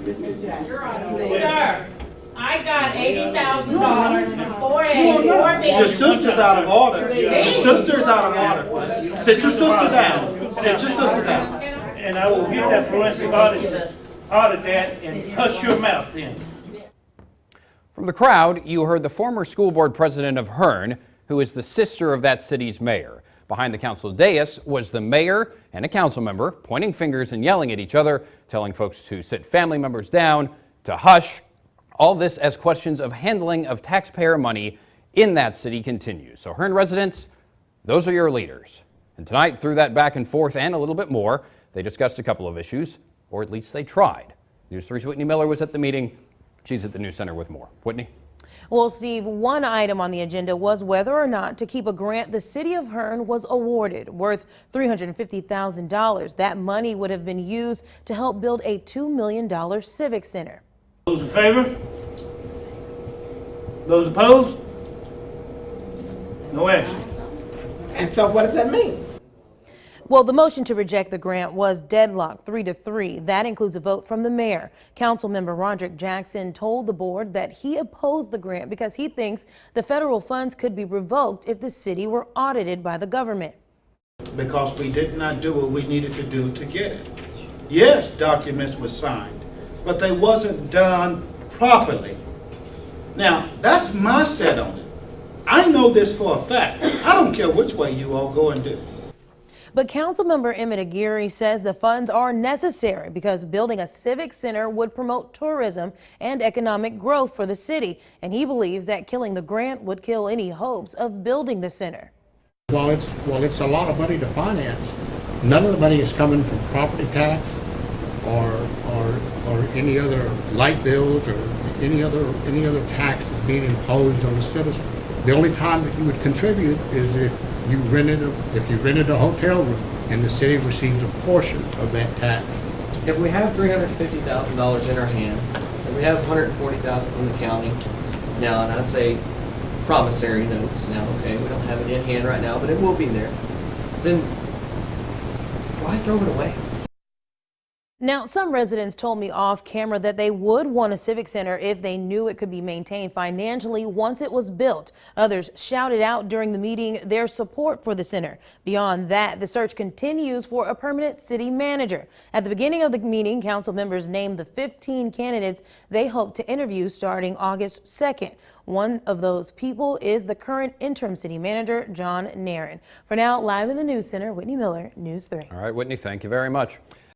Sir, I got $80,000 for 4A, 4B. Your sister's out of order. Your sister's out of order. Sit your sister down. Sit your sister down. And I will get that forensic audit that and hush your mouth then. From the crowd, you heard the former school board president of Hearne, who is the sister of that city's mayor. Behind the council dais was the mayor and a council member pointing fingers and yelling at each other, telling folks to sit family members down, to hush. All this as questions of handling of taxpayer money in that city continues. So Hearne residents, those are your leaders. And tonight, through that back and forth and a little bit more, they discussed a couple of issues, or at least they tried. News 3's Whitney Miller was at the meeting. She's at the news center with more. Whitney? Well, Steve, one item on the agenda was whether or not to keep a grant the city of Hearne was awarded worth $350,000. That money would have been used to help build a $2 million civic center. Those in favor? Those opposed? No action. And so what does that mean? Well, the motion to reject the grant was deadlocked 3-3. That includes a vote from the mayor. Councilmember Roderick Jackson told the board that he opposed the grant because he thinks the federal funds could be revoked if the city were audited by the government. Because we did not do what we needed to do to get it. Yes, documents were signed, but they wasn't done properly. Now, that's my set on it. I know this for a fact. I don't care which way you all go and do. But Councilmember Emmett Aguirre says the funds are necessary because building a civic center would promote tourism and economic growth for the city. And he believes that killing the grant would kill any hopes of building the center. Well, it's a lot of money to finance. None of the money is coming from property tax or any other light bills or any other taxes being imposed on the citizen. The only time that you would contribute is if you rented a hotel room and the city receives a portion of that tax. If we have $350,000 in our hand, and we have $140,000 from the county now, and I say promissory notes now, okay, we don't have it in hand right now, but it will be there, then why throw it away? Now, some residents told me off camera that they would want a civic center if they knew it could be maintained financially once it was built. Others shouted out during the meeting their support for the center. Beyond that, the search continues for a permanent city manager. At the beginning of the meeting, council members named the 15 candidates they hope to interview starting August 2nd. One of those people is the current interim city manager, John Nairn. For now, live in the news center, Whitney Miller, News 3. All right, Whitney, thank you very much.